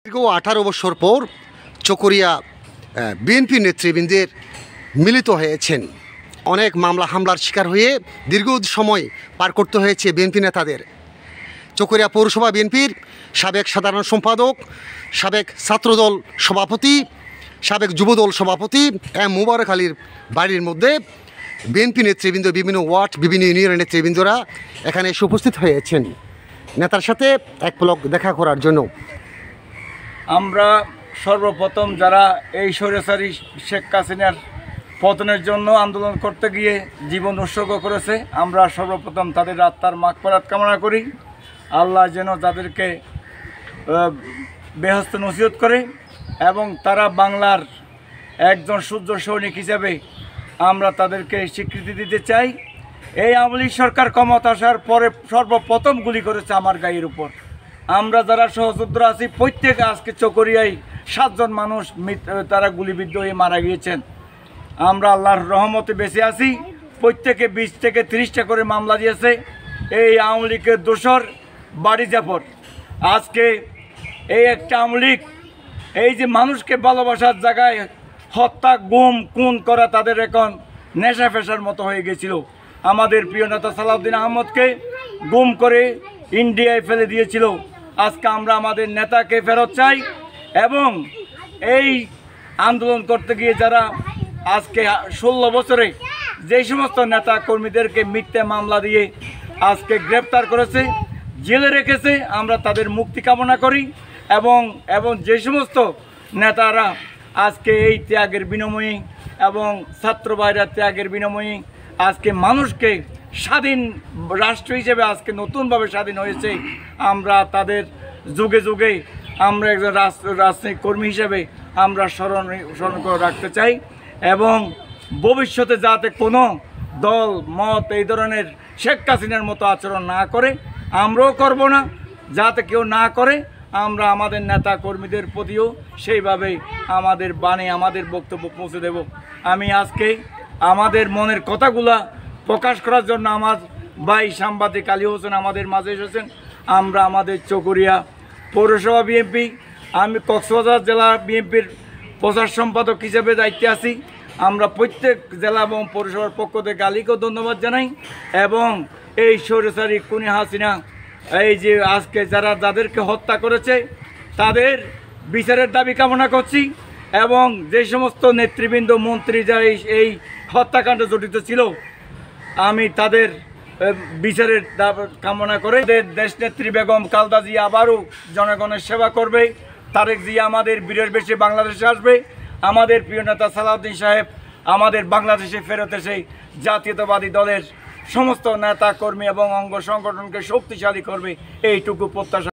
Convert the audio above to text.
দীর্ঘ 18 বছর পর চকরিয়া বিএনপি নেতৃবৃন্দের মিলিত হয়েছেন। অনেক মামলা হামলার শিকার হয়ে দীর্ঘ সময় পার করতে হয়েছে বিএনপি নেতাদের। চকরিয়া পৌরসভা বিএনপির সাবেক সাধারণ সম্পাদক, সাবেক ছাত্রদল সভাপতি, সাবেক যুবদল সভাপতি এম মুবারক আলীর বাড়ির মধ্যে বিএনপি নেতৃবৃন্দ, বিভিন্ন ওয়ার্ড, বিভিন্ন ইউনিয়নের নেতৃবৃন্দরা এখানে এসে উপস্থিত হয়েছেন নেতার সাথে এক পলক দেখা করার জন্য। আমরা সর্বপ্রথম যারা এই স্বৈরাচারী শেখ হাসিনার পতনের জন্য আন্দোলন করতে গিয়ে জীবন উৎসর্গ করেছে, আমরা সর্বপ্রথম তাদের আত্মার মাগফিরাত কামনা করি। আল্লাহ যেন তাদেরকে বেহেশত নসিহত করে এবং তারা বাংলার একজন সূর্য সৈনিক হিসেবে আমরা তাদেরকে স্বীকৃতি দিতে চাই। এই আওয়ামী লীগ সরকার ক্ষমতা আসার পরে সর্বপ্রথম গুলি করেছে আমার গায়ের উপর। আমরা যারা সহযোদ্ধা আছি প্রত্যেকে আজকে চকরিয়ায় 7 জন মানুষ তারা গুলিবিদ্ধ হয়ে মারা গিয়েছেন। আমরা আল্লাহর রহমতে বেঁচে আছি। প্রত্যেকে 20 থেকে 30টা করে মামলা দিয়েছে এই আওয়ামী লীগের দোসর বাড়ি জাফর। আজকে এই একটা আওয়ামী লীগ এই যে মানুষকে ভালোবাসার জায়গায় হত্যা, গুম, খুন করা তাদের এখন নেশা ফেশার মতো হয়ে গেছিল। আমাদের প্রিয় নেতা সালাউদ্দিন আহমদকে গুম করে ইন্ডিয়ায় ফেলে দিয়েছিল। আজকে আমরা আমাদের নেতাকে ফেরত চাই এবং এই আন্দোলন করতে গিয়ে যারা আজকে 16 বছরে যে সমস্ত নেতা কর্মীদেরকে মিথ্যে মামলা দিয়ে আজকে গ্রেপ্তার করেছে, জেলে রেখেছে, আমরা তাদের মুক্তি কামনা করি এবং যে সমস্ত নেতারা আজকে এই ত্যাগের বিনিময়ে এবং ছাত্র ভাইরা ত্যাগের বিনিময়ে আজকে মানুষকে স্বাধীন রাষ্ট্র হিসেবে আজকে নতুনভাবে স্বাধীন হয়েছে, আমরা তাদের যুগে যুগে আমরা একজন রাজনৈতিক কর্মী হিসেবে আমরা স্মরণ করে রাখতে চাই এবং ভবিষ্যতে যাতে কোনো দল মত এই ধরনের শেখ হাসিনার মতো আচরণ না করে, আমরাও করব না, যাতে কেউ না করে আমরা আমাদের নেতা কর্মীদের প্রতিও সেইভাবেই আমাদের বাণী, আমাদের বক্তব্য পৌঁছে দেব। আমি আজকে আমাদের মনের কথাগুলা প্রকাশ করার জন্য আমার ভাই সাংবাদিক আলী হোসেন আমাদের মাঝে এসেছেন। আমরা আমাদের চকরিয়া পৌরসভা বিএনপি, আমি কক্সবাজার জেলা বিএনপির প্রচার সম্পাদক হিসেবে দায়িত্বে আছি। আমরা প্রত্যেক জেলা এবং পৌরসভার পক্ষ থেকে আলীকেও ধন্যবাদ জানাই এবং এই স্বৈরাচারী খুনি হাসিনা এই যে আজকে যাদেরকে হত্যা করেছে তাদের বিচারের দাবি কামনা করছি এবং যে সমস্ত নেতৃবৃন্দ, মন্ত্রী যারা এই হত্যাকাণ্ডে জড়িত ছিল আমি তাদের বিচারের কামনা করে দেশনেত্রী বেগম খালেদা জিয়া আবারও জনগণের সেবা করবে, তারেক জিয়া আমাদের বীরের বেশে বাংলাদেশে আসবে, আমাদের প্রিয় নেতা সালাউদ্দিন সাহেব আমাদের বাংলাদেশে ফেরত এসে জাতীয়তাবাদী দলের সমস্ত নেতা কর্মী এবং অঙ্গ সংগঠনকে শক্তিশালী করবে, এইটুকু প্রত্যাশা।